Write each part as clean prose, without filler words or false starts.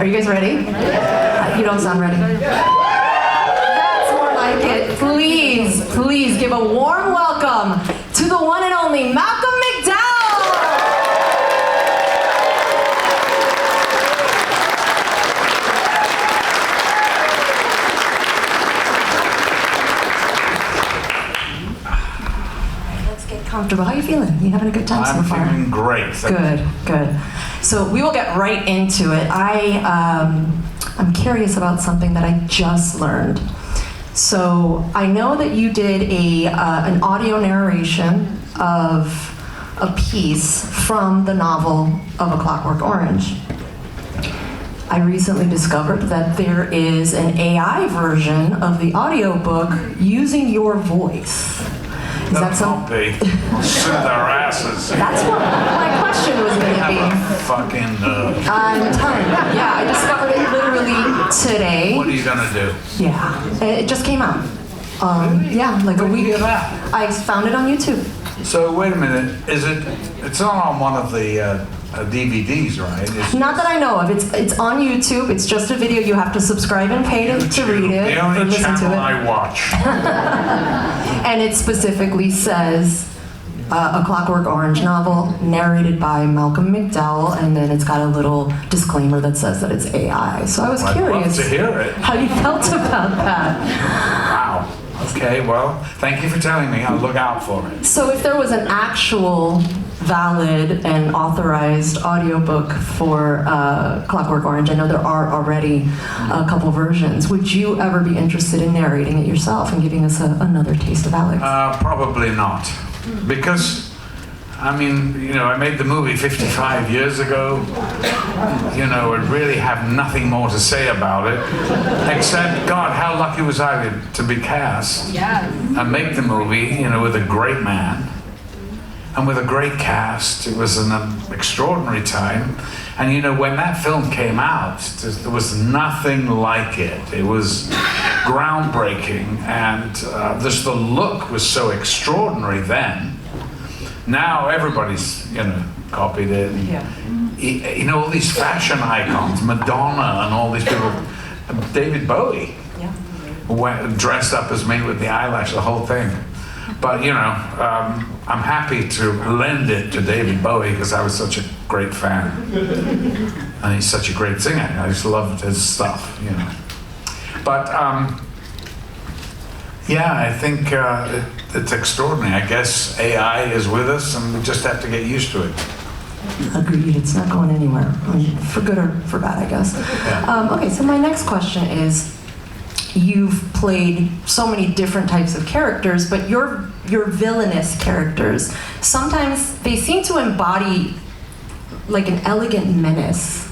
Are you guys ready? You don't sound ready. That's more like it. Please give a warm welcome to the one and only Malcolm McDowell. Let's get comfortable. How are you feeling? You having a good time so far? I'm feeling great. Good. So we will get right into it. I'm curious about something that I just learned. So I know that you did an audio narration of a piece from the novel of A Clockwork Orange. I recently discovered that there is an AI version of the audiobook using your voice. Is that something? We'll sue their asses. That's what my question was going to be. Fucking. I'm telling you. Yeah, I discovered it literally today. What are you gonna do? Yeah, it just came out. Yeah, like a week. I found it on YouTube. So wait a minute. It's not on one of the DVDs, right? Not that I know of. It's on YouTube. It's just a video. You have to subscribe and pay to read it the only or listen to channel it. I watch. And it specifically says A Clockwork Orange novel narrated by Malcolm McDowell, and then it's got a little disclaimer that says that it's AI. So I was curious I'd love to hear it. how you felt about that. Wow. Okay, well, thank you for telling me. I'll look out for it. So if there was an actual valid and authorized audiobook for Clockwork Orange, I know there are already a couple versions. Would you ever be interested in narrating it yourself and giving us another taste of Alex? Probably not. Because, I mean, I made the movie 55 years ago. I really have nothing more to say about it, except, God, how lucky was I to be cast and make the movie, with a great man and with a great cast. It was an extraordinary time. And, when that film came out, there was nothing like it. It was groundbreaking, and just the look was so extraordinary then. Now everybody's, copied it. All these fashion icons, Madonna and all these people, David Bowie dressed up as me with the eyelash, the whole thing. But, I'm happy to lend it to David Bowie because I was such a great fan. And he's such a great singer. I just loved his stuff, But, I think it's extraordinary. I guess AI is with us and we just have to get used to it. Agreed, it's not going anywhere, for good or for bad, I guess. Yeah. Okay, so my next question is, you've played so many different types of characters, but your villainous characters, sometimes they seem to embody like an elegant menace.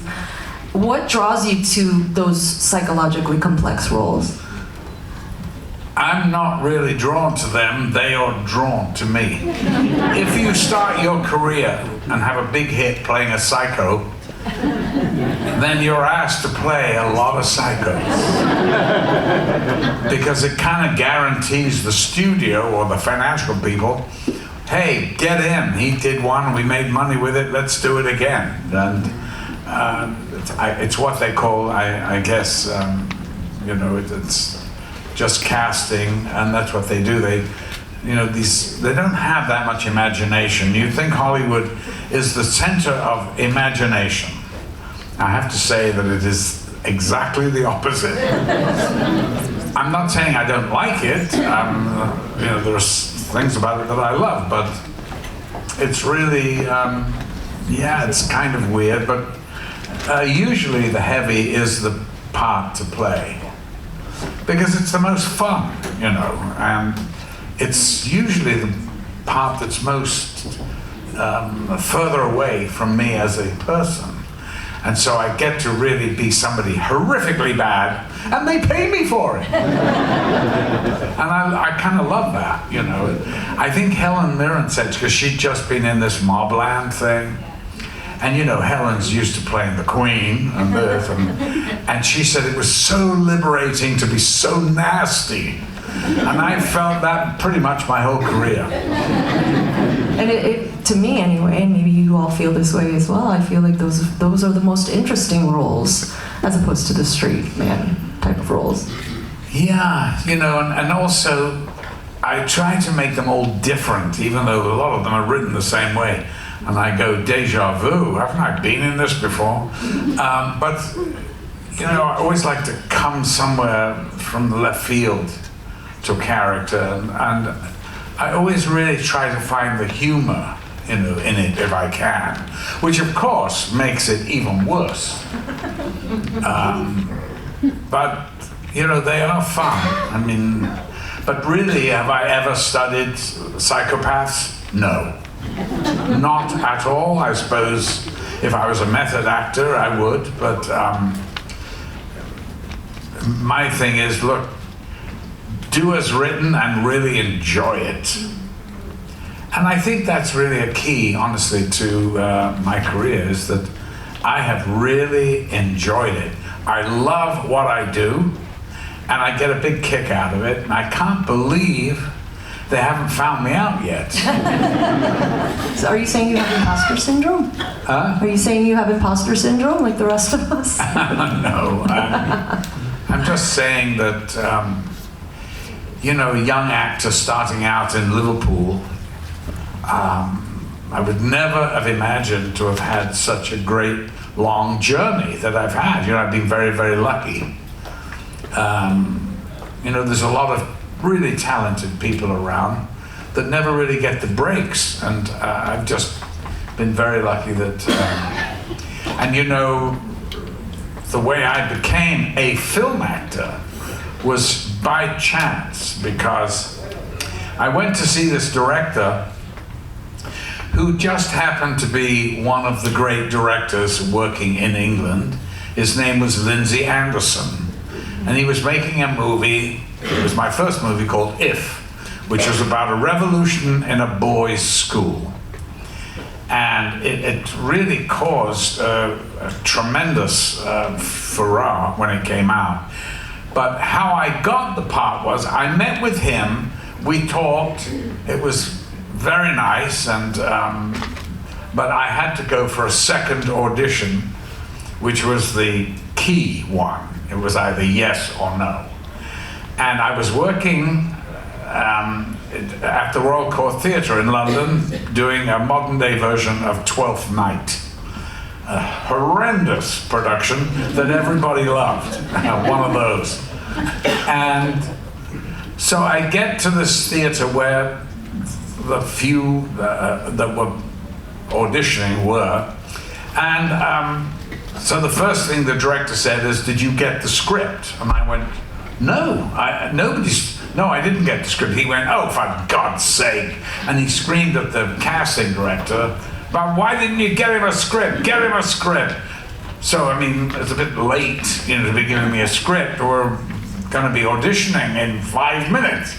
What draws you to those psychologically complex roles? I'm not really drawn to them, they are drawn to me. If you start your career and have a big hit playing a psycho, then you're asked to play a lot of psychos. Because it kind of guarantees the studio or the financial people, hey, get in, he did one, we made money with it, let's do it again. And it's what they call, I guess, it's just casting, and that's what they do. They don't have that much imagination. You think Hollywood is the center of imagination. I have to say that it is exactly the opposite. I'm not saying I don't like it. There are things about it that I love, but it's really, it's kind of weird, but usually the heavy is the part to play. Because it's the most fun, and it's usually the part that's most further away from me as a person. And so I get to really be somebody horrifically bad, and they pay me for it. And I kind of love that, I think Helen Mirren said, because she'd just been in this Mobland thing, and Helen's used to playing the Queen and this, and she said it was so liberating to be so nasty. And I felt that pretty much my whole career. And to me anyway, and maybe you all feel this way as well, I feel like those are the most interesting roles, as opposed to the straight man type of roles. Yeah, you know, and also I try to make them all different, even though a lot of them are written the same way. And I go, deja vu, haven't I been in this before? But, you know, I always like to come somewhere from the left field to a character, and I always really try to find the humor in it if I can, which of course makes it even worse. But, you know, they are fun. I mean, but really, have I ever studied psychopaths? No. Not at all. I suppose if I was a method actor, I would, but my thing is, look, do as written and really enjoy it. And I think that's really a key, honestly, to my career, is that I have really enjoyed it. I love what I do, and I get a big kick out of it, and I can't believe they haven't found me out yet. So are you saying you have imposter syndrome? Huh? Are you saying you have imposter syndrome like the rest of us? No, I'm just saying that, you know, a young actor starting out in Liverpool, I would never have imagined to have had such a great long journey that I've had. You know, I've been very, very lucky. You know, there's a lot of really talented people around that never really get the breaks, and I've just been very lucky that, and you know, the way I became a film actor was by chance, because I went to see this director who just happened to be one of the great directors working in England. His name was Lindsay Anderson, and he was making a movie. It was my first movie, called If, which was about a revolution in a boys' school. And it really caused a tremendous furore when it came out. But how I got the part was, I met with him, we talked, it was very nice, and but I had to go for a second audition, which was the key one. It was either yes or no. And I was working at the Royal Court Theatre in London, doing a modern-day version of Twelfth Night. A horrendous production that everybody loved, one of those. And so I get to this theatre where the few that were auditioning were, and so the first thing the director said is, "Did you get the script?" And I went, "No, I didn't get the script." He went, "Oh, for God's sake!" And he screamed at the casting director, "But why didn't you get him a script? Get him a script!" So, I mean, it's a bit late, you know, to be giving me a script. We're going to be auditioning in 5 minutes.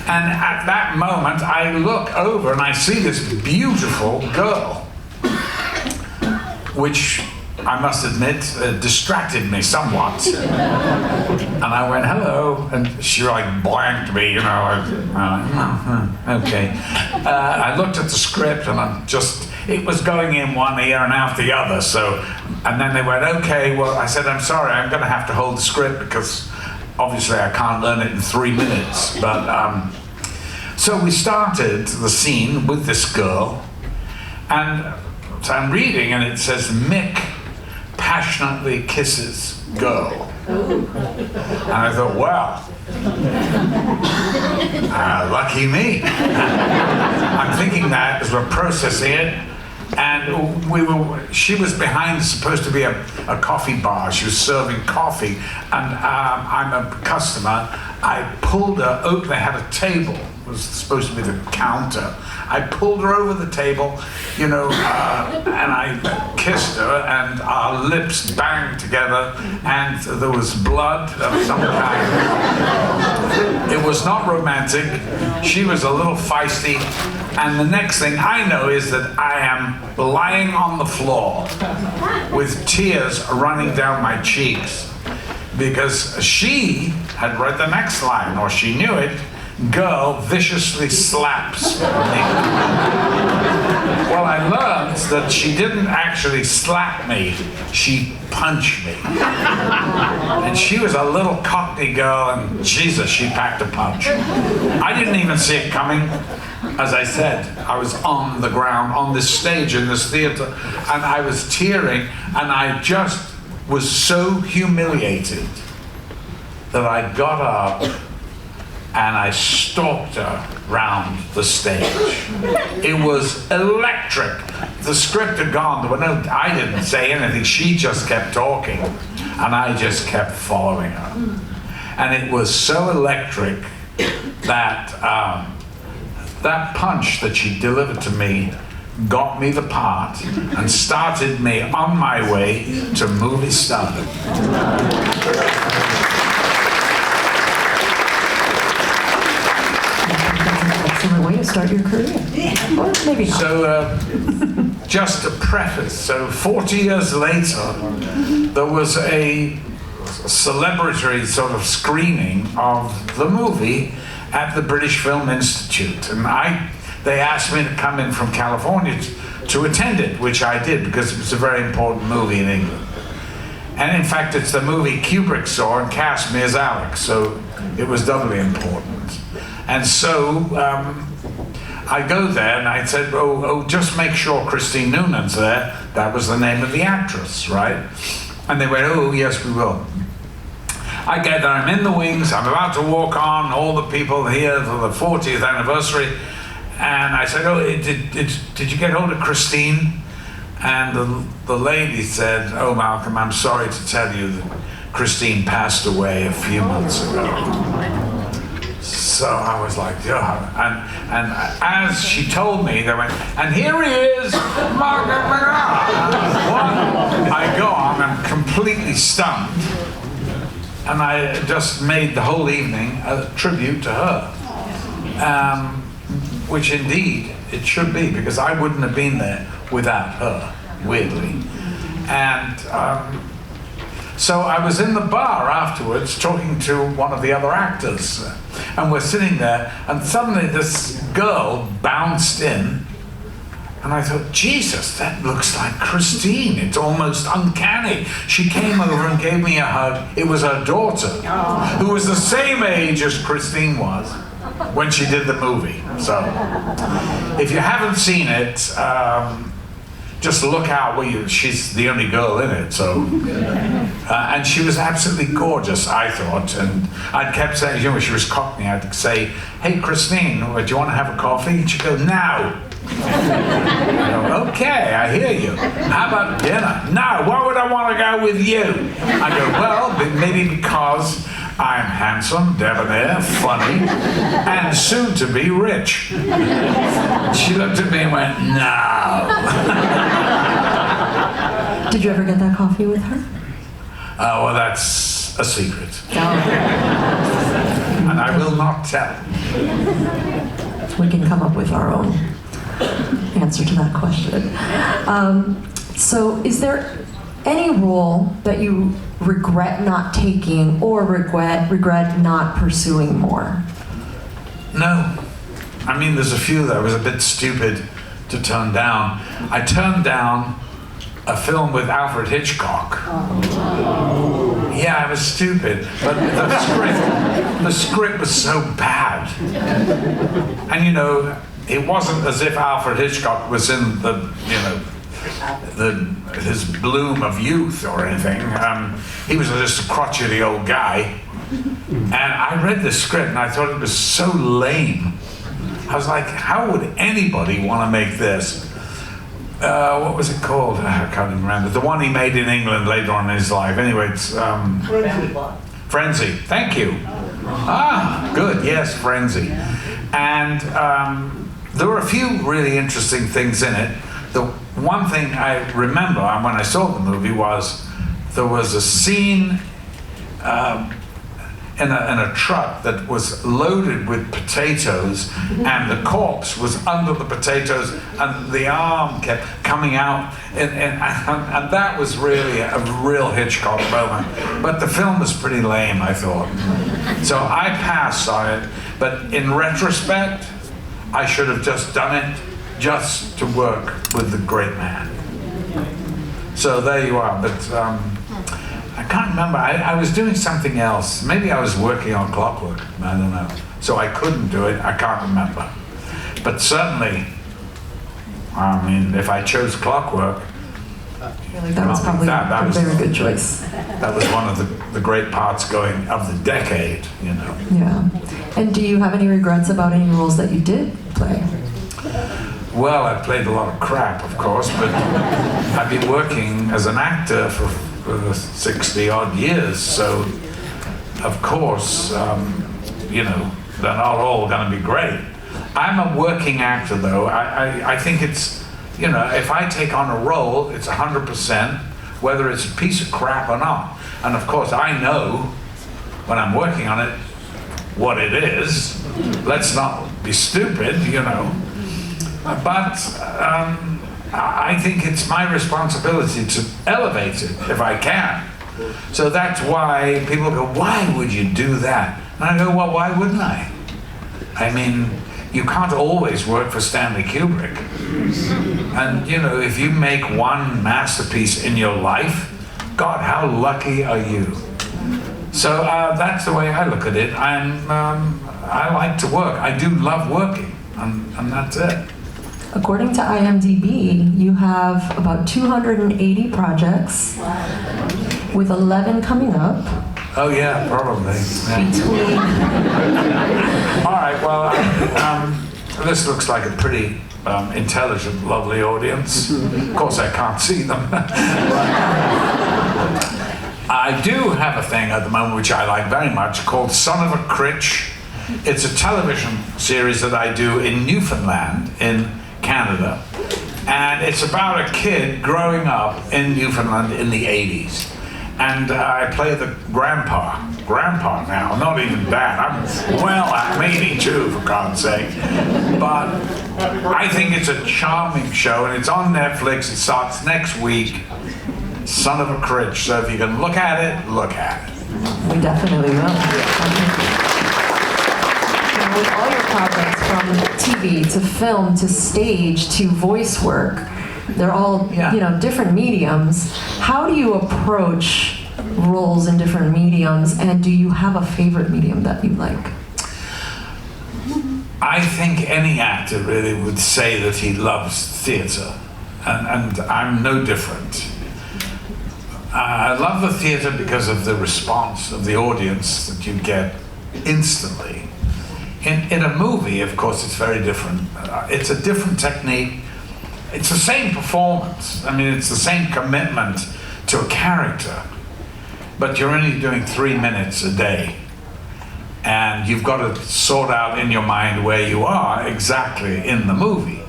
And at that moment, I look over and I see this beautiful girl, which I must admit distracted me somewhat. And I went, "Hello," and she like blanked me, you know. Okay. I looked at the script, and it was going in one ear and out the other. So, and then they went, "Okay." Well, I said, "I'm sorry, I'm going to have to hold the script because obviously I can't learn it in 3 minutes." But so we started the scene with this girl, and so I'm reading, and it says, "Mick passionately kisses girl." And I thought, well, lucky me. I'm thinking that as we're processing it, and she was behind, supposed to be a coffee bar. She was serving coffee, and I'm a customer. I pulled her over. They had a table. It was supposed to be the counter. I pulled her over the table, you know, and I kissed her, and our lips banged together, and there was blood of some kind. It was not romantic. She was a little feisty, and the next thing I know is that I am lying on the floor with tears running down my cheeks, because she had read the next line, or she knew it. "Girl viciously slaps me." Well, I learned that she didn't actually slap me, she punched me. And she was a little Cockney girl, and Jesus, she packed a punch. I didn't even see it coming. As I said, I was on the ground, on this stage in this theater, and I was tearing, and I just was so humiliated that I got up and I stalked her round the stage. It was electric. The script had gone. I didn't say anything. She just kept talking, and I just kept following her. And it was so electric that that punch that she delivered to me got me the part and started me on my way to movie stardom. Excellent way to start your career. Or maybe not. So, just a preface. So, 40 years later, there was a celebratory sort of screening of the movie at the British Film Institute, and they asked me to come in from California to attend it, which I did because it was a very important movie in England. And in fact, it's the movie Kubrick saw and cast me as Alex, so it was doubly important. And so I go there and I said, oh, just make sure Christine Noonan's there. That was the name of the actress, right? And they went, oh, yes, we will. I get there, I'm in the wings, I'm about to walk on, all the people here for the 40th anniversary, and I said, oh, did you get hold of Christine? And the lady said, oh, Malcolm, I'm sorry to tell you that Christine passed away a few months ago. So I was like, yeah. And as she told me, they went, and here he is, Malcolm McDowell. I go on, I'm completely stunned. And I just made the whole evening a tribute to her, which indeed it should be, because I wouldn't have been there without her, weirdly. And so I was in the bar afterwards talking to one of the other actors, and we're sitting there, and suddenly this girl bounced in, and I thought, Jesus, that looks like Christine. It's almost uncanny. She came over and gave me a hug. It was her daughter, who was the same age as Christine was when she did the movie. So, if you haven't seen it, just look out. She's the only girl in it. So, and she was absolutely gorgeous, I thought. And I kept saying, she was Cockney. I'd say, hey, Christine, do you want to have a coffee? And she'd go, now. I go, okay, I hear you. How about dinner? No, why would I want to go with you? I go, well, maybe because I'm handsome, debonair, funny, and soon to be rich. She looked at me and went, no. Did you ever get that coffee with her? Well, that's a secret. And I will not tell. We can come up with our own answer to that question. So is there any role that you regret not taking or regret not pursuing more? No. I mean, there's a few that I was a bit stupid to turn down. I turned down a film with Alfred Hitchcock. Yeah, I was stupid, but the script was so bad. And it wasn't as if Alfred Hitchcock was in his bloom of youth or anything. He was just a crotchety old guy. And I read the script and I thought it was so lame. I was like, how would anybody want to make this? What was it called? I can't even remember. The one he made in England later on in his life. Anyway, it's Frenzy. Thank you. Good. Yes, Frenzy. And there were a few really interesting things in it. The one thing I remember when I saw the movie was there was a scene in a truck that was loaded with potatoes, and the corpse was under the potatoes, and the arm kept coming out, and that was really a real Hitchcock moment. But the film was pretty lame, I thought. So I passed on it, but in retrospect, I should have just done it just to work with the great man. So there you are. But I can't remember. I was doing something else. Maybe I was working on Clockwork. I don't know. So I couldn't do it. I can't remember. But certainly, I mean, if I chose Clockwork, I feel like that was probably a very good choice. That was one of the great parts of the decade, you know. Yeah. And do you have any regrets about any roles that you did play? Well, I played a lot of crap, of course, but I've been working as an actor for 60-odd years, so of course, you know, they're not all going to be great. I'm a working actor, though. I think it's, you know, if I take on a role, it's 100%, whether it's a piece of crap or not. And of course, I know when I'm working on it what it is. Let's not be stupid, you know. But I think it's my responsibility to elevate it if I can. So that's why people go, why would you do that? And I go, well, why wouldn't I? I mean, you can't always work for Stanley Kubrick. And, you know, if you make one masterpiece in your life, God, how lucky are you? So that's the way I look at it. I like to work. I do love working, and that's it. According to IMDb, you have about 280 projects, with 11 coming up. Oh yeah, probably. Yeah. Between... All right, well, this looks like a pretty intelligent, lovely audience. Of course, I can't see them. I do have a thing at the moment which I like very much called Son of a Critch. It's a television series that I do in Newfoundland, in Canada. And it's about a kid growing up in Newfoundland in the 80s. And I play the grandpa now, not even that. I'm well at maybe two, for God's sake. But I think it's a charming show, and it's on Netflix. It starts next week. Son of a Critch. So if you can look at it, look at it. We definitely will. Now, with all your projects, from TV to film to stage to voice work, they're all, you know, different mediums. How do you approach roles in different mediums, and do you have a favorite medium that you like? I think any actor really would say that he loves theater, and I'm no different. I love the theater because of the response of the audience that you get instantly. In a movie, of course, it's very different. It's a different technique. It's the same performance. I mean, it's the same commitment to a character, but you're only doing 3 minutes a day. And you've got to sort out in your mind where you are exactly in the movie.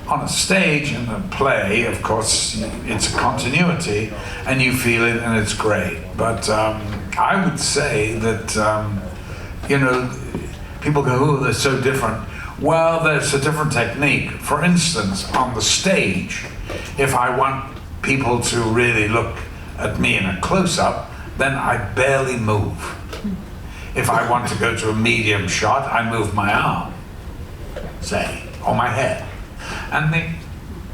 On a stage, in a play, of course, it's a continuity, and you feel it, and it's great. But I would say that, you know, people go, oh, they're so different. Well, there's a different technique. For instance, on the stage, if I want people to really look at me in a close-up, then I barely move. If I want to go to a medium shot, I move my arm, say, or my head. And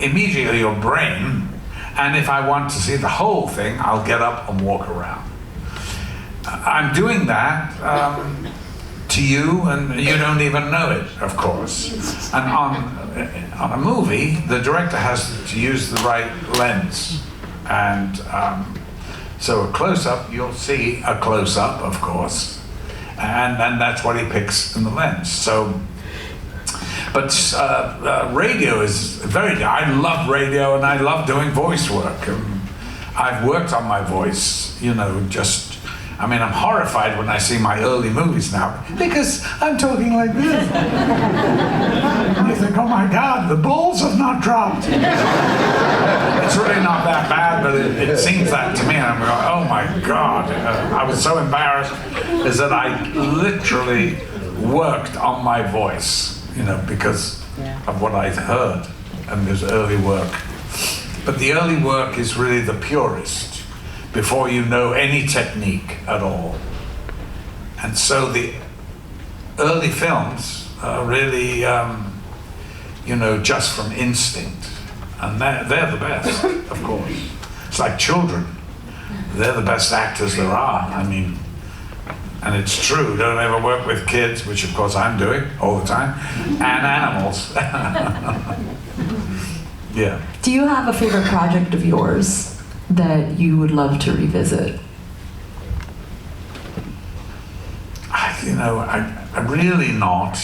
immediately your brain, and if I want to see the whole thing, I'll get up and walk around. I'm doing that to you, and you don't even know it, of course. And on a movie, the director has to use the right lens. And so a close-up, you'll see a close-up, of course. And that's what he picks in the lens. So, but radio is I love radio, and I love doing voice work. I've worked on my voice, you know, I mean, I'm horrified when I see my early movies now, because I'm talking like this. You think, oh my God, the balls have not dropped. It's really not that bad, but it seems that to me, and I'm going, oh my God. I was so embarrassed, is that I literally worked on my voice, you know, because of what I'd heard, and there's early work. But the early work is really the purest, before you know any technique at all. And so the early films really you know, just from instinct. And they're the best, of course. It's like children. They're the best actors there are. I mean, and it's true, don't ever work with kids, which of course I'm doing all the time, and animals. Yeah. Do you have a favorite project of yours that you would love to revisit? I really not.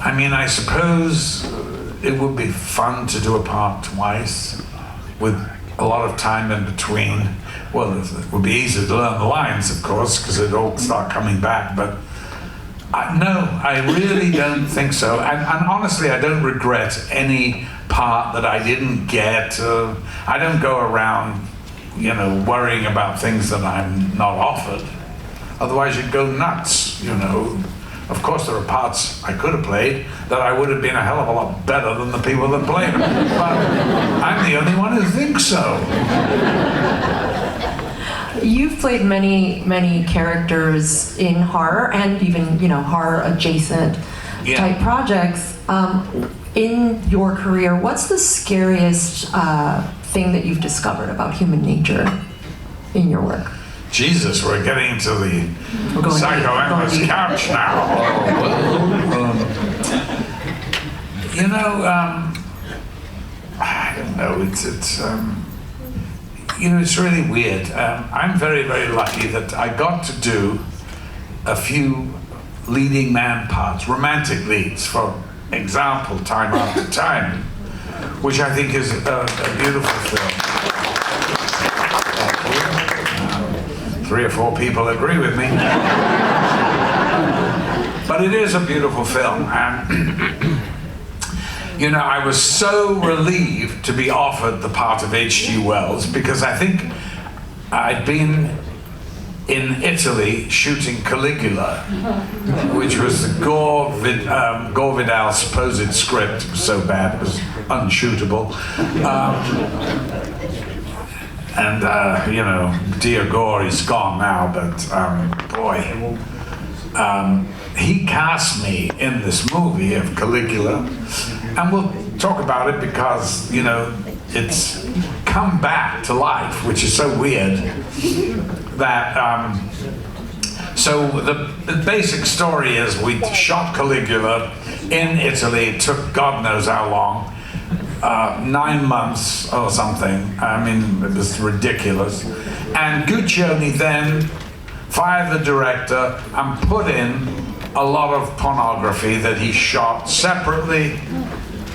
I mean, I suppose it would be fun to do a part twice with a lot of time in between. Well, it would be easy to learn the lines, of course, because it'd all start coming back, but no, I really don't think so. And honestly, I don't regret any part that I didn't get. I don't go around, worrying about things that I'm not offered. Otherwise, you'd go nuts, Of course, there are parts I could have played that I would have been a hell of a lot better than the people that played them. But I'm the only one who thinks so. You've played many characters in horror and even, horror adjacent type projects. In your career, what's the scariest thing that you've discovered about human nature in your work? Jesus, we're getting to the psychoanalyst couch now. I don't know. It's really weird. I'm very, very lucky that I got to do a few leading man parts, romantic leads, for example, Time After Time, which I think is a beautiful film. 3 or 4 people agree with me. But it is a beautiful film. And, I was so relieved to be offered the part of H.G. Wells, because I think I'd been in Italy shooting Caligula, which was the Gore Vidal supposed script. It was so bad, it was unshootable. Dear Gore, he's gone now, but he cast me in this movie of Caligula, and we'll talk about it because, it's come back to life, which is so weird that, so the basic story is we shot Caligula in Italy. It took God knows how long. 9 months or something. I mean, it was ridiculous. And Guccione then fired the director and put in a lot of pornography that he shot separately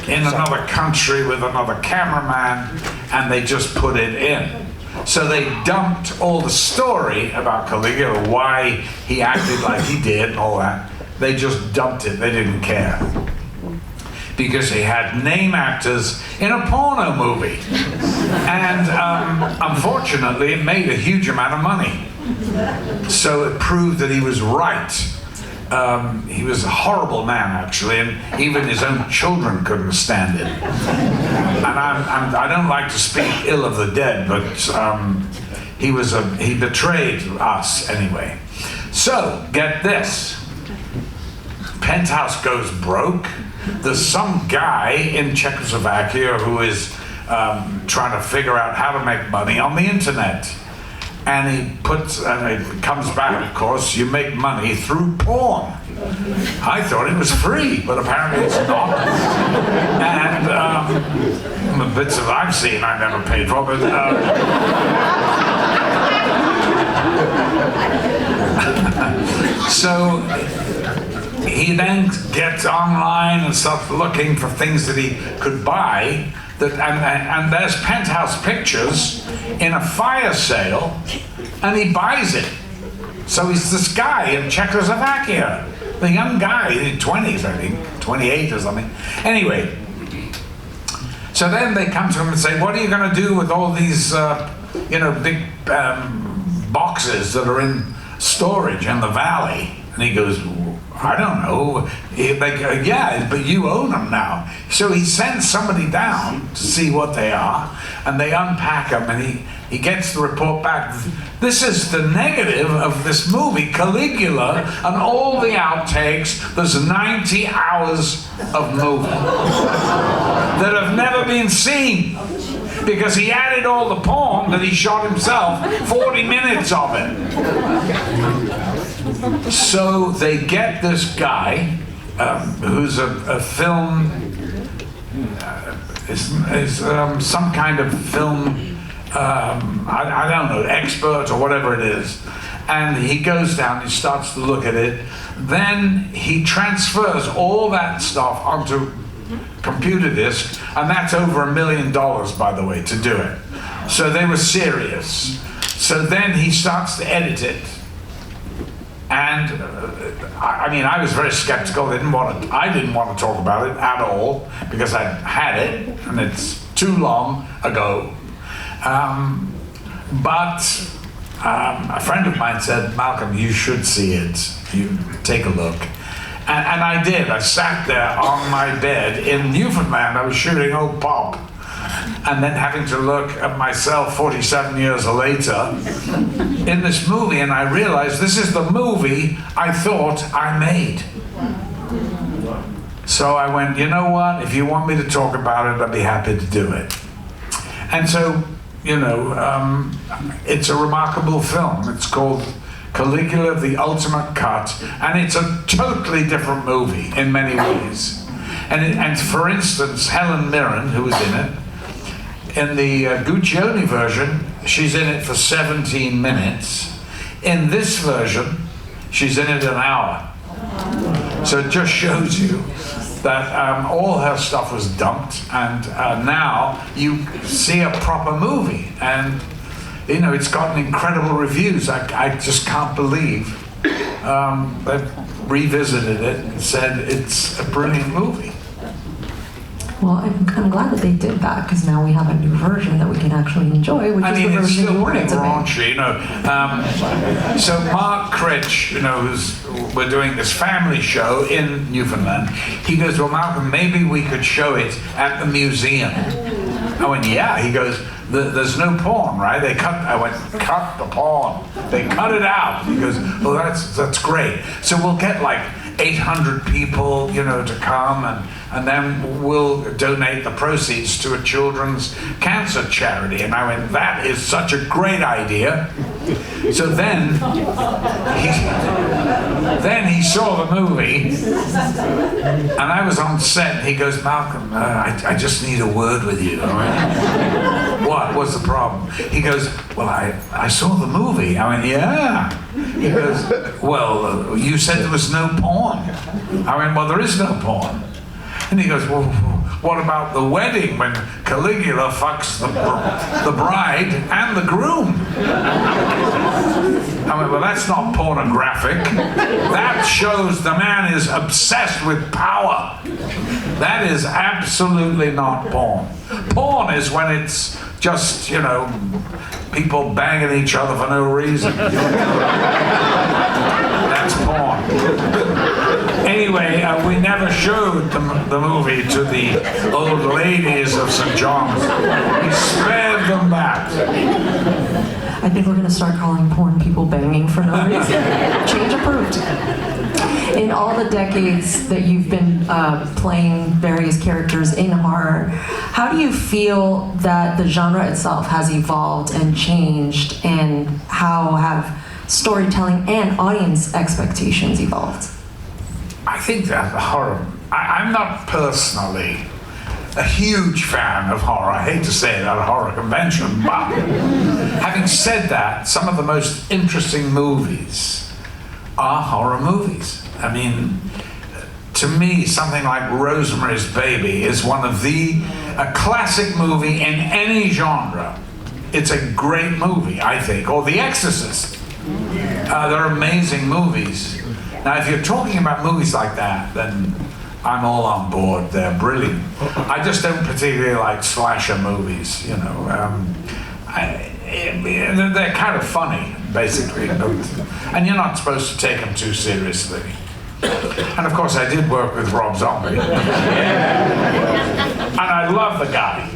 in another country with another cameraman, and they just put it in. So they dumped all the story about Caligula, why he acted like he did and all that. They just dumped it. They didn't care. Because he had name actors in a porno movie. And unfortunately, it made a huge amount of money. So it proved that he was right. He was a horrible man, actually, and even his own children couldn't stand it. And I don't like to speak ill of the dead, but he betrayed us anyway. So, get this. Penthouse goes broke. There's some guy in Czechoslovakia who is trying to figure out how to make money on the internet. And it comes back, of course, you make money through porn. I thought it was free, but apparently it's not. And the bits that I've seen I never paid for, but so he then gets online and starts looking for things that he could buy. And there's Penthouse Pictures in a fire sale, and he buys it. So he's this guy in Czechoslovakia, the young guy, in his 20s, I think, 28 or something. Anyway, so then they come to him and say, what are you going to do with all these, big boxes that are in storage in the valley? And he goes, I don't know. They go, yeah, but you own them now. So he sends somebody down to see what they are, and they unpack them, and he gets the report back. This is the negative of this movie, Caligula, and all the outtakes. There's 90 hours of movie that have never been seen, because he added all the porn that he shot himself, 40 minutes of it. So they get this guy who's a film, some kind of film, I don't know, expert or whatever it is. And he goes down, he starts to look at it. Then he transfers all that stuff onto computer disk, and that's over $1 million, by the way, to do it. So they were serious. So then he starts to edit it. And I mean, I was very skeptical. I didn't want to talk about it at all, because I had it, and it's too long ago. But a friend of mine said, Malcolm, you should see it. You take a look. And I did. I sat there on my bed in Newfoundland. I was shooting old pop. And then having to look at myself 47 years later in this movie, and I realized this is the movie I thought I made. So I went, you know what? If you want me to talk about it, I'd be happy to do it. And so, you know, it's a remarkable film. It's called Caligula, the Ultimate Cut, and it's a totally different movie in many ways. And for instance, Helen Mirren, who was in it, in the Guccione version, she's in it for 17 minutes. In this version, she's in it an hour. So it just shows you that all her stuff was dumped, and now you see a proper movie. And you know, it's gotten incredible reviews. I just can't believe they've revisited it and said it's a brilliant movie. Well, I'm glad that they did that, because now we have a new version that we can actually enjoy, which is the version you wanted to make. Raunchy, you know. So Mark Critch, you know, we're doing this family show in Newfoundland. He goes, well, Malcolm, maybe we could show it at the museum. I went, yeah. He goes, there's no porn, right? I went, cut the porn. They cut it out. He goes, oh, that's great. So we'll get like 800 people, you know, to come, and then we'll donate the proceeds to a children's cancer charity. And I went, that is such a great idea. So then he saw the movie, and I was on set, and he goes, Malcolm, I just need a word with you. I went, what? What's the problem? He goes, well, I saw the movie. I went, yeah. He goes, well, you said there was no porn. I went, well, there is no porn. And he goes, well, what about the wedding when Caligula fucks the bride and the groom? I went, well, that's not pornographic. That shows the man is obsessed with power. That is absolutely not porn. Porn is when it's just, you know, people banging each other for no reason. That's porn. Anyway, we never showed the movie to the old ladies of St. John's. We spared them that. I think we're going to start calling porn people banging for no reason. Change approved. In all the decades that you've been playing various characters in horror, how do you feel that the genre itself has evolved and changed, and how have storytelling and audience expectations evolved? I think that horror, I'm not personally a huge fan of horror. I hate to say it at a horror convention, but having said that, some of the most interesting movies are horror movies. I mean, to me, something like Rosemary's Baby is a classic movie in any genre. It's a great movie, I think. Or The Exorcist. They're amazing movies. Now, if you're talking about movies like that, then I'm all on board. They're brilliant. I just don't particularly like slasher movies, you know. They're kind of funny, basically. And you're not supposed to take them too seriously. And of course, I did work with Rob Zombie. And I love the guy.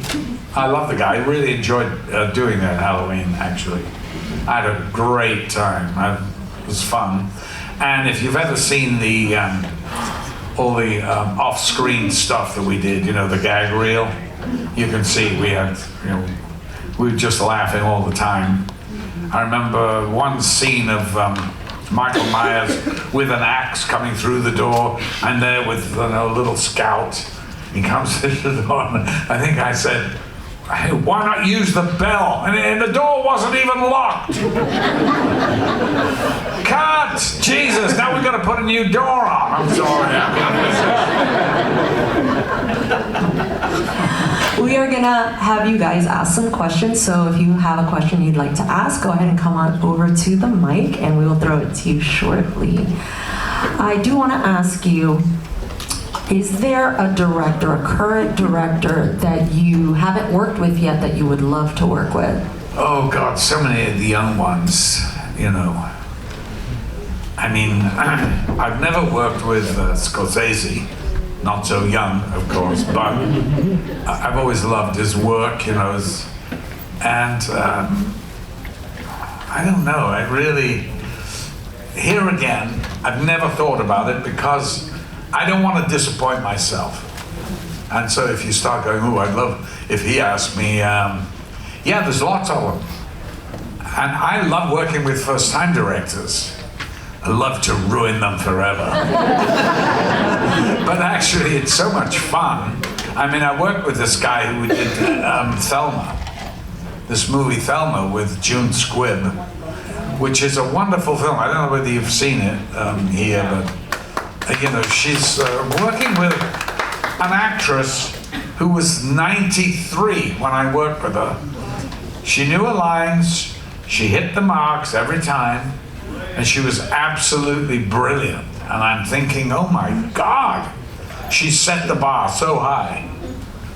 I love the guy. I really enjoyed doing that Halloween, actually. I had a great time. It was fun. And if you've ever seen the all the off-screen stuff that we did, you know, the gag reel, you can see we had, you know, we were just laughing all the time. I remember one scene of Michael Myers with an axe coming through the door, and there with a little scout. He comes into the door, and I think I said, "Hey, why not use the bell?" And the door wasn't even locked. Cut! Jesus, now we've got to put a new door on. I'm sorry. We are gonna have you guys ask some questions, so if you have a question you'd like to ask, go ahead and come on over to the mic and we will throw it to you shortly. I do want to ask you, is there a director, a current director that you haven't worked with yet that you would love to work with? Oh God, so many of the young ones, you know. I mean, I've never worked with Scorsese, not so young, of course, but I've always loved his work, you know, and I don't know, I really, here again, I've never thought about it because I don't want to disappoint myself. And so if you start going, oh, I'd love, if he asked me, yeah, there's lots of them. And I love working with first-time directors. I love to ruin them forever. But actually, it's so much fun. I mean, I worked with this guy who did Thelma, this movie Thelma with June Squibb, which is a wonderful film. I don't know whether you've seen it here, but you know, she's working with an actress who was 93 when I worked with her. She knew her lines, she hit the marks every time, and she was absolutely brilliant. And I'm thinking, oh my God, she set the bar so high.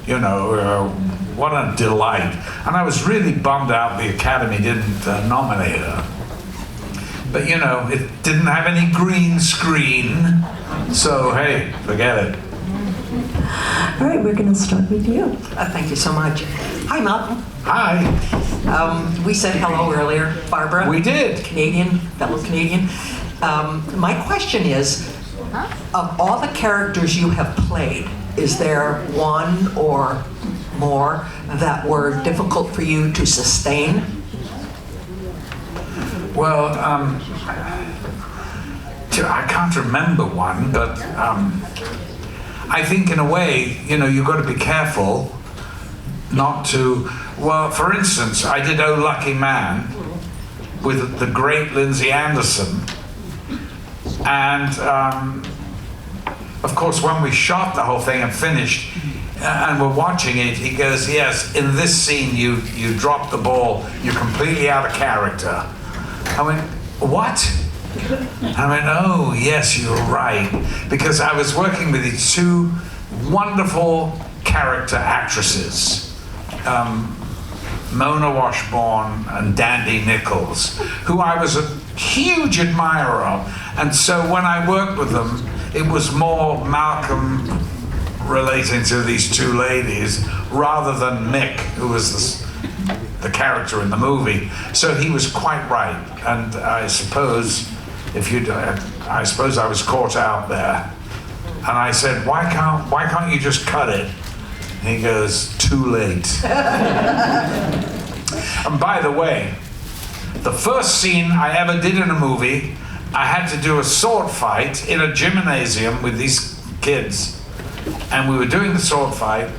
You know, what a delight. And I was really bummed out the Academy didn't nominate her. But you know, it didn't have any green screen, so hey, forget it. All right, we're gonna start with you. Thank you so much. Hi, Malcolm. Hi. We said hello earlier, Barbara. We did. Fellow Canadian. My question is, of all the characters you have played, is there one or more that were difficult for you to sustain? Well, I can't remember one, but I think in a way, you know, you've got to be careful not to, well, for instance, I did Oh Lucky Man with the great Lindsay Anderson. And of course, when we shot the whole thing and finished, and we're watching it, he goes, yes, in this scene you dropped the ball, you're completely out of character. I went, what? I went, oh, yes, you're right. Because I was working with these two wonderful character actresses, Mona Washbourne and Dandy Nichols, who I was a huge admirer of. And so when I worked with them, it was more Malcolm relating to these two ladies rather than Mick, who was the character in the movie. So he was quite right. And I suppose I was caught out there. And I said, why can't you just cut it? And he goes, too late. And by the way, the first scene I ever did in a movie, I had to do a sword fight in a gymnasium with these kids. And we were doing the sword fight.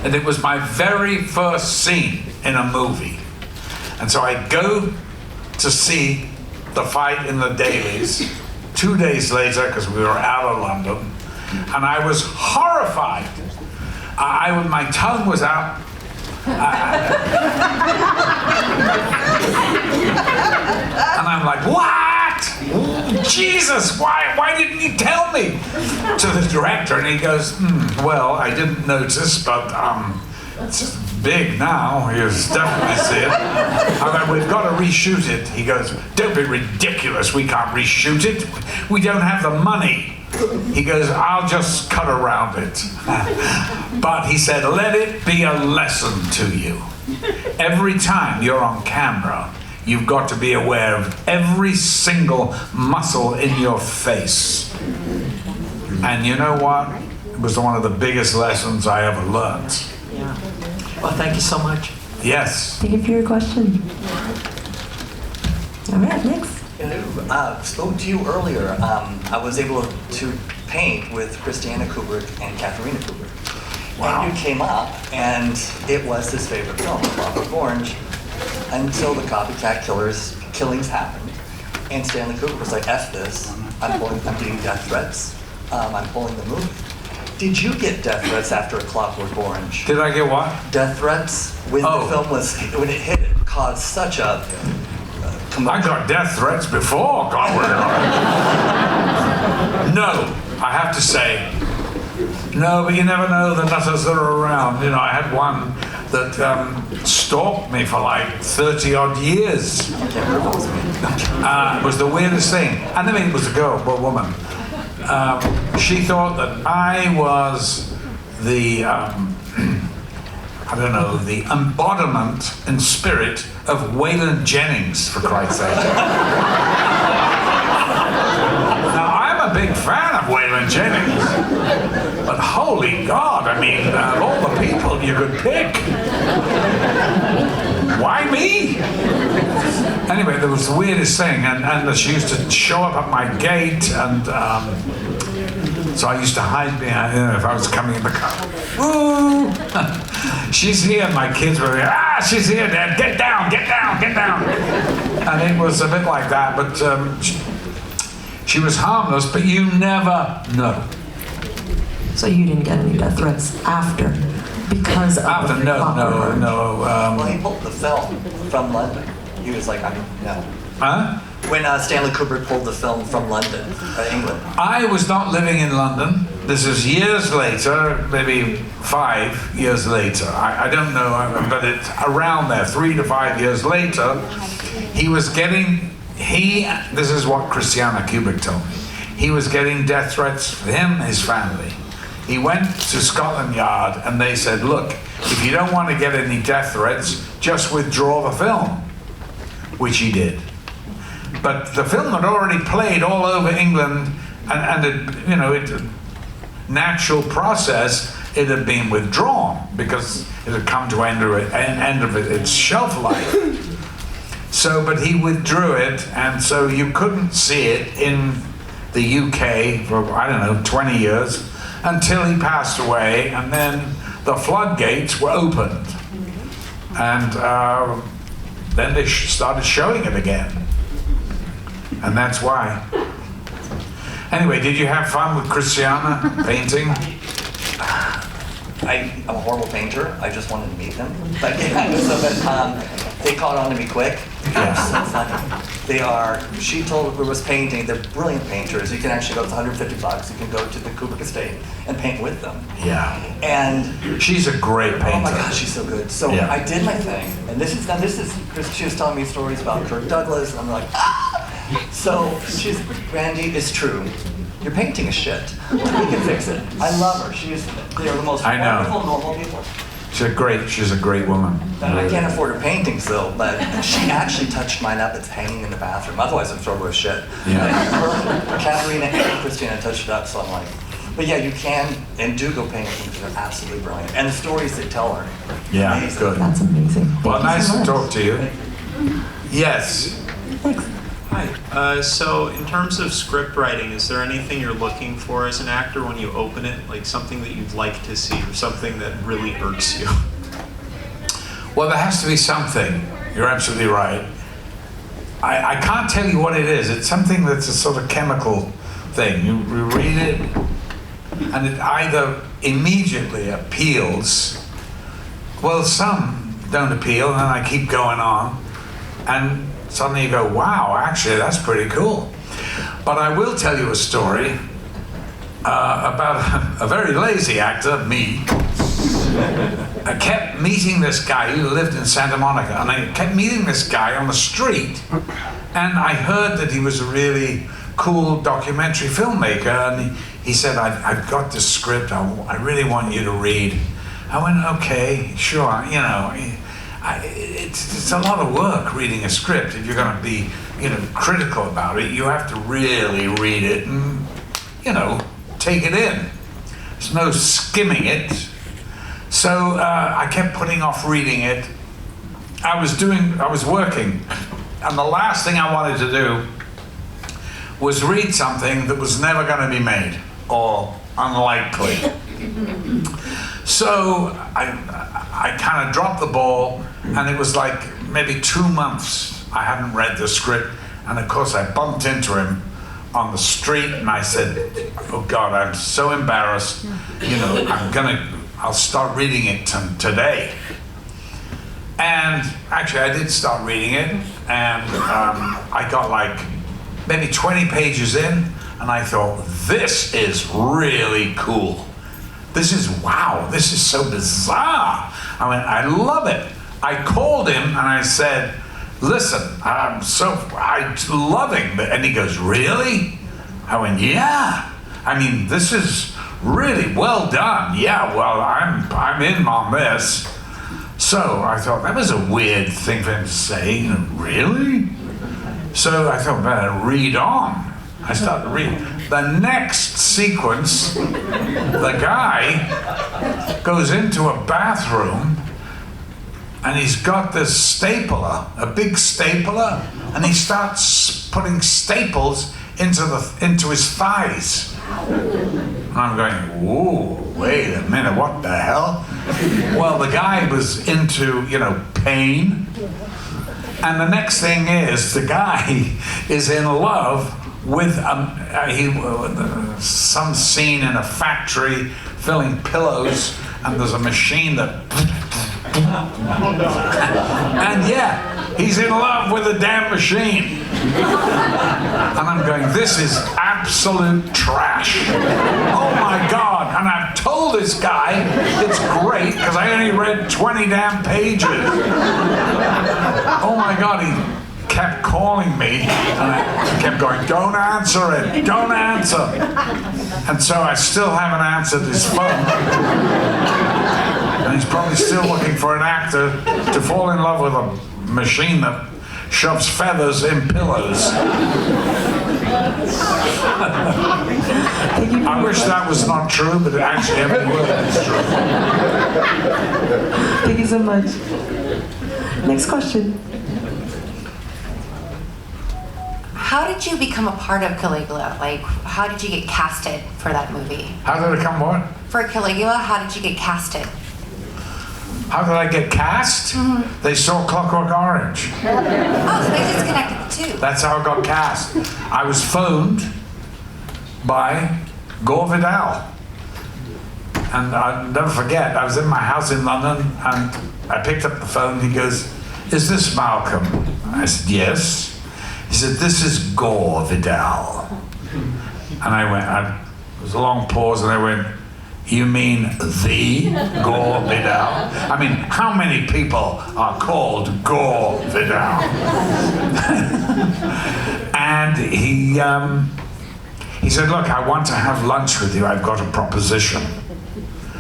And it was my very first scene in a movie. And so I go to see the fight in the dailies 2 days later, because we were out of London, and I was horrified. My tongue was out. And I'm like, what? Jesus, why didn't you tell me? To the director, and he goes, well, I didn't notice, but It's big now. You definitely see it. I mean, we've got to reshoot it. He goes, don't be ridiculous. We can't reshoot it. We don't have the money. He goes, I'll just cut around it. But he said, let it be a lesson to you. Every time you're on camera, you've got to be aware of every single muscle in your face. And you know what? It was one of the biggest lessons I ever learned. Yeah. Well, thank you so much. Yes. Thank you for your question. All right, next. Spoke to you earlier. I was able to paint with Christiana Kubrick and Katharina Kubrick. Wow. And you came up, and it was his favorite film, A Clockwork Orange, until the copycat killings happened. And Stanley Kubrick was like, F this, I'm getting death threats, I'm pulling the movie. Did you get death threats after A Clockwork Orange? Did I get what? Death threats when the film when it hit, it caused such a I got death threats before Clockwork Orange. No, I have to say, no, but you never know the nutters that are around. You know, I had one that stalked me for like 30 odd years. It was the weirdest thing. And I mean, it was a girl, a woman. She thought that I was the, I don't know, the embodiment in spirit of Waylon Jennings, for Christ's sake. Now, I'm a big fan of Waylon Jennings, but holy God, I mean, of all the people you could pick, why me? Anyway, there was the weirdest thing, and she used to show up at my gate, and so I used to hide behind, if I was coming in the car. Woo! She's here, my kids were there. She's here, Dad. Get down, get down, get down. And it was a bit like that, but she was harmless, but you never know. So you didn't get any death threats after, because of After, no. Well, he pulled the film from London. He was like, no. Huh? When Stanley Kubrick pulled the film from London, England. I was not living in London. This is years later, maybe 5 years later. I don't know, but it's around there, 3 to 5 years later. He was getting, this is what Christiana Kubrick told me. He was getting death threats for him, his family. He went to Scotland Yard and they said, look, if you don't want to get any death threats, just withdraw the film, which he did. But the film had already played all over England, and it, you know, it natural process, it had been withdrawn because it had come to end of its shelf life. So, but he withdrew it, and so you couldn't see it in the UK for, I don't know, 20 years, until he passed away, and then the floodgates were opened. And then they started showing it again. And that's why. Anyway, did you have fun with Christiana painting? I'm a horrible painter. I just wanted to meet them. But yeah, so that, they caught on to me quick. They're so funny. They are, she told me was painting, they're brilliant painters. You can actually go, it's $150. You can go to the Kubrick estate and paint with them. Yeah. And she's a great painter. oh my gosh, she's so good. So Yeah. I did my thing. And this is, she was telling me stories about Kirk Douglas, and I'm like, ah! So she's, Randy, it's true. Your painting is shit. We can fix it. I love her. They're the most wonderful, normal people. She's a great woman. I can't afford her paintings though, but she actually touched mine up. It's hanging in the bathroom. Otherwise I'd throw her a shit. Yeah. Katharina and Christina touched it up, so I'm like, but yeah, you can and do go paint them because they're absolutely brilliant. And the stories they tell are Yeah, amazing. good. That's amazing. Well, Thank you nice so to much. talk to you. Yes. Thanks. Hi. So in terms of script writing, is there anything you're looking for as an actor when you open it? Like something that you'd like to see or something that really irks you? Well, there has to be something. You're absolutely right. I can't tell you what it is. It's something that's a sort of chemical thing. You read it, and it either immediately appeals. Well, some don't appeal, and then I keep going on, and suddenly you go, wow, actually, that's pretty cool. But I will tell you a story about a very lazy actor, me, I kept meeting this guy. He lived in Santa Monica, and I kept meeting this guy on the street. And I heard that he was a really cool documentary filmmaker, and he said, I've got this script I really want you to read. I went, okay, sure. You know, it's a lot of work reading a script. If you're going to be, critical about it, you have to really read it and, take it in. There's no skimming it. So I kept putting off reading it. I was working, and the last thing I wanted to do was read something that was never going to be made, or unlikely. So I kind of dropped the ball, and it was like maybe 2 months I hadn't read the script, and of course I bumped into him on the street, and I said, oh God, I'm so embarrassed, I'll start reading it today. And actually I did start reading it, and I got like maybe 20 pages in, and I thought, this is really cool. This is so bizarre. I went, I love it. I called him and I said, listen, I'm loving it. And he goes, really? I went, yeah. I mean, this is really well done. Yeah, well, I'm in on this. So I thought, that was a weird thing for him to say. Really? So I thought, better read on. I started reading. The next sequence, the guy goes into a bathroom, and he's got this stapler, a big stapler, and he starts putting staples into his thighs. And I'm going, whoa, wait a minute, what the hell? Well, the guy was into, pain. And the next thing is, the guy is in love with some scene in a factory filling pillows, and there's a machine that... and yeah, he's in love with the damn machine. And I'm going, this is absolute trash. Oh my God. And I've told this guy it's great because I only read 20 damn pages. Oh my God, he kept calling me, and I kept going, don't answer it, don't answer. And so I still haven't answered his phone. And he's probably still looking for an actor to fall in love with a machine that shoves feathers in pillows. I wish that was not true, but actually every word is true. Thank you so much. Next question. How did you become a part of Caligula? Like, how did you get casted for that movie? How did I come what? For Caligula, how did you get casted? How did I get cast? Mm-hmm. They saw Clockwork Orange. Oh, so they just connected the two. That's how I got cast. I was phoned by Gore Vidal. And I'll never forget, I was in my house in London, and I picked up the phone, and he goes, is this Malcolm? I said, yes. He said, this is Gore Vidal. And I went, there was a long pause, and I went, you mean the Gore Vidal? I mean, how many people are called Gore Vidal? And he said, look, I want to have lunch with you. I've got a proposition.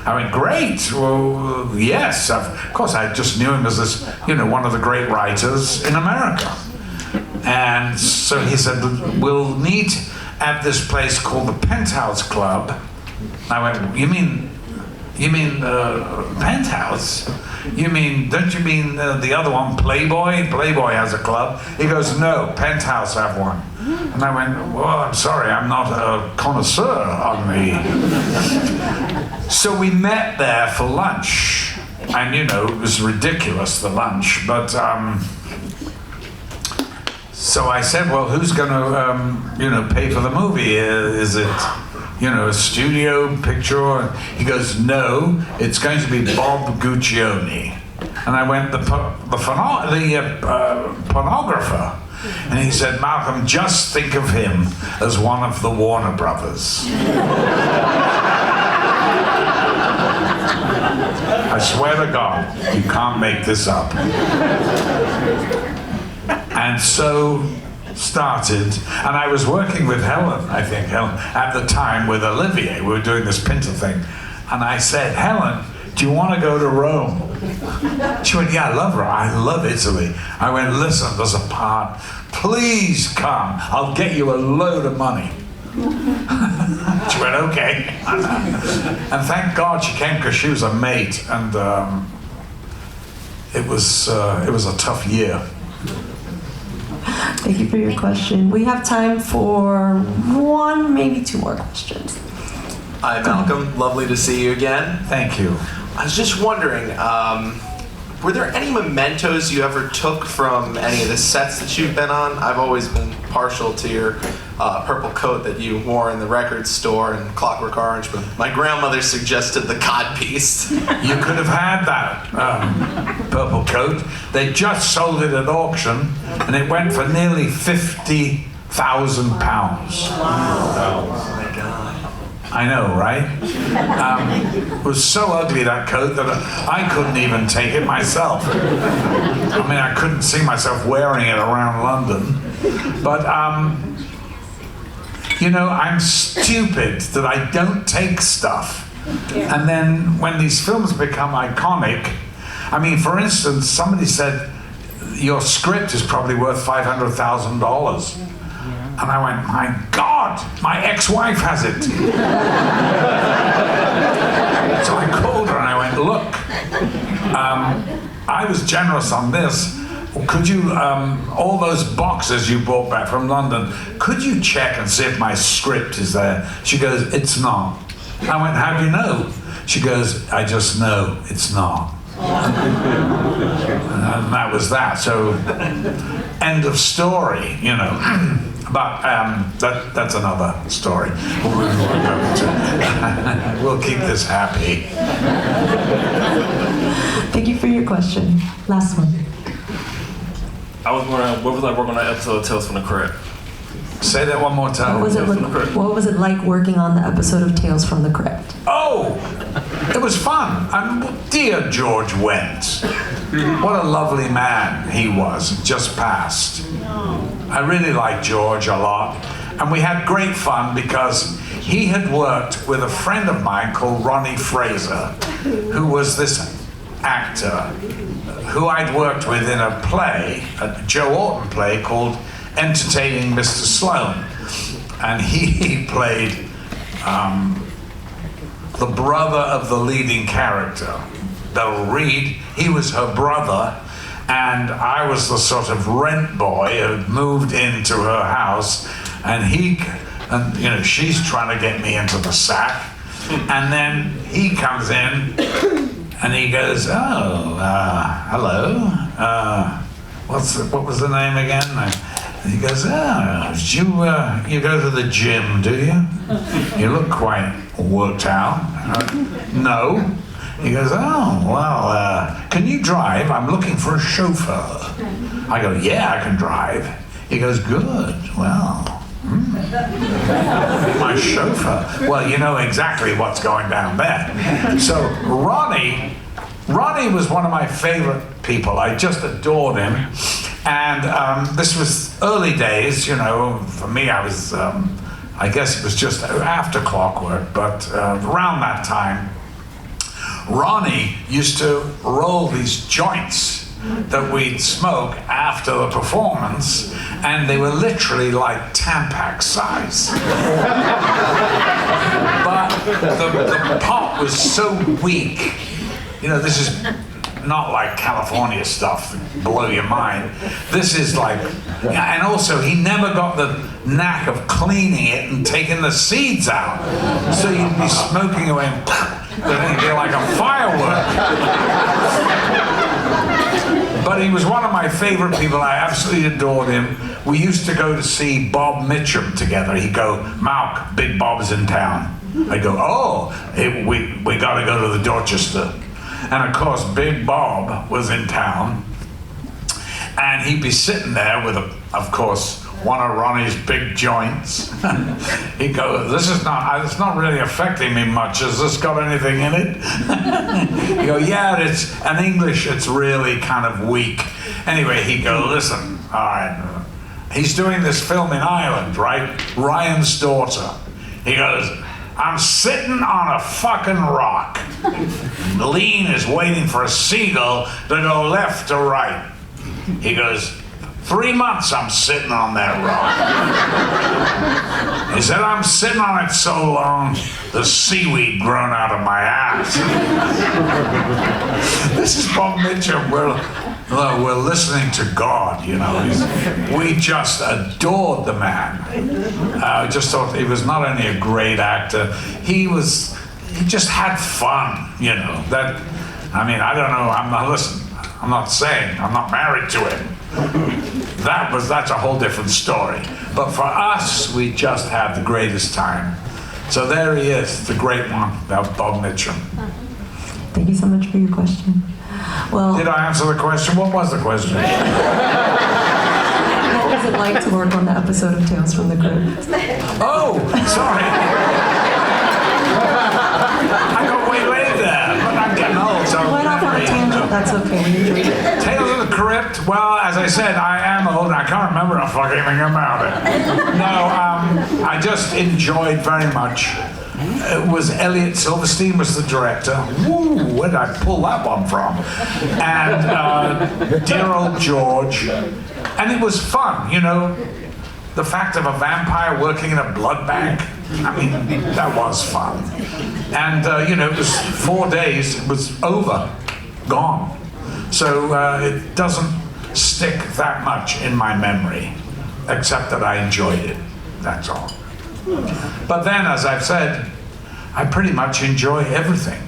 I went, great. Well, yes. Of course, I just knew him as this, one of the great writers in America. And so he said, we'll meet at this place called the Penthouse Club. I went, you mean Penthouse? Don't you mean the other one, Playboy? Playboy has a club. He goes, no, Penthouse have one. And I went, well, I'm sorry, I'm not a connoisseur on the... So we met there for lunch. And, it was ridiculous, the lunch, but... So I said, well, who's going to, pay for the movie? Is it, a studio picture? He goes, no, it's going to be Bob Guccione. And I went, the pornographer. And he said, Malcolm, just think of him as one of the Warner Brothers. swear to God, you can't make this up. And so started, and I was working with Helen, at the time with Olivier. We were doing this Pinter thing. And I said, Helen, do you want to go to Rome? She went, yeah, I love Rome. I love Italy. I went, listen, there's a part. Please come. I'll get you a load of money. She went, okay. And thank God she came because she was a mate. And it was a tough year. Thank you for your question. We have time for one, maybe two more questions. Hi, Malcolm. Lovely to see you again. Thank you. I was just wondering, were there any mementos you ever took from any of the sets that you've been on? I've always been partial to your purple coat that you wore in the record store in Clockwork Orange, but my grandmother suggested the codpiece. You could have had that purple coat. They just sold it at auction, and it went for nearly £50,000. Wow. Oh my God. I know, right? It was so ugly, that coat, that I couldn't even take it myself. I mean, I couldn't see myself wearing it around London. But, you know, I'm stupid that I don't take stuff. And then when these films become iconic, I mean, for instance, somebody said, your script is probably worth $500,000. And I went, my God, my ex-wife has it. So I called her and I went, look, I was generous on this. Could you, all those boxes you brought back from London, could you check and see if my script is there? She goes, it's not. I went, how do you know? She goes, I just know it's not. And that was that. So, end of story, you know. But that's another story. We'll keep this happy. Thank you for your question. Last one. I was wondering, what was like working on that episode of Tales from the Crypt? Say that one more time. What was it like working on the episode of Tales from the Crypt? Oh, it was fun. And dear George Wendt, what a lovely man he was, just passed. I really liked George a lot. And we had great fun because he had worked with a friend of mine called Ronnie Fraser, who was this actor who I'd worked with in a play, a Joe Orton play called Entertaining Mr. Sloan. And he played the brother of the leading character, Beryl Reed. He was her brother, and I was the sort of rent boy who had moved into her house, and you know, she's trying to get me into the sack, and then he comes in, and he goes, hello, what was the name again? He goes, you go to the gym, do you? You look quite worked out. No. He goes, can you drive? I'm looking for a chauffeur. I go, yeah, I can drive. He goes, good, well, my chauffeur. Well, you know exactly what's going down there. So Ronnie was one of my favorite people. I just adored him. And this was early days, you know, for me I was, I guess it was just after Clockwork, but around that time, Ronnie used to roll these joints that we'd smoke after the performance, and they were literally like Tampax size. But the pop was so weak. You know, this is not like California stuff that blow your mind. This is like, and also he never got the knack of cleaning it and taking the seeds out. So you'd be smoking away and it'd be like a firework. But he was one of my favorite people. I absolutely adored him. We used to go to see Bob Mitchum together. He'd go, Malk, Big Bob's in town. I'd go, we got to go to the Dorchester. And of course, Big Bob was in town, and he'd be sitting there with, of course, one of Ronnie's big joints. He goes, it's not really affecting me much. Has this got anything in it? You go, yeah, in English, it's really kind of weak. Anyway, he goes, listen, all right. He's doing this film in Ireland, right? Ryan's daughter. He goes, I'm sitting on a fucking rock. Lean is waiting for a seagull to go left to right. He goes, 3 months I'm sitting on that rock. He said, I'm sitting on it so long, the seaweed grown out of my ass. This is Bob Mitchum. We're listening to God, you know. We just adored the man. I just thought he was not only a great actor, he just had fun, you know. I don't know, I'm not married to him. That's a whole different story. But for us, we just had the greatest time. So there he is, the great one, Bob Mitchum. Thank you so much for your question. Well, did I answer the question? What was the question? what was it like to work on the episode of Tales from the Crypt? Oh, sorry. I got way late there, but I'm getting old, so... You went off on a tangent, that's okay, we enjoyed it. Tales of the Crypt, well, as I said, I am old, I can't remember a fucking thing about it. No, I just enjoyed very much. It was Elliot Silverstein was the director. Woo, where did I pull that one from? And dear old George. And it was fun, you know. The fact of a vampire working in a blood bank, I mean, that was fun. And, you know, it was 4 days, it was over, gone. So it doesn't stick that much in my memory, except that I enjoyed it, that's all. But then, as I've said, I pretty much enjoy everything.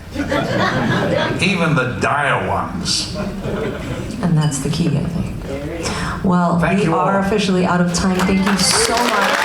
Even the dire ones. And that's the key, I think. Well, Thank we you all. are officially out of time. Thank you so much.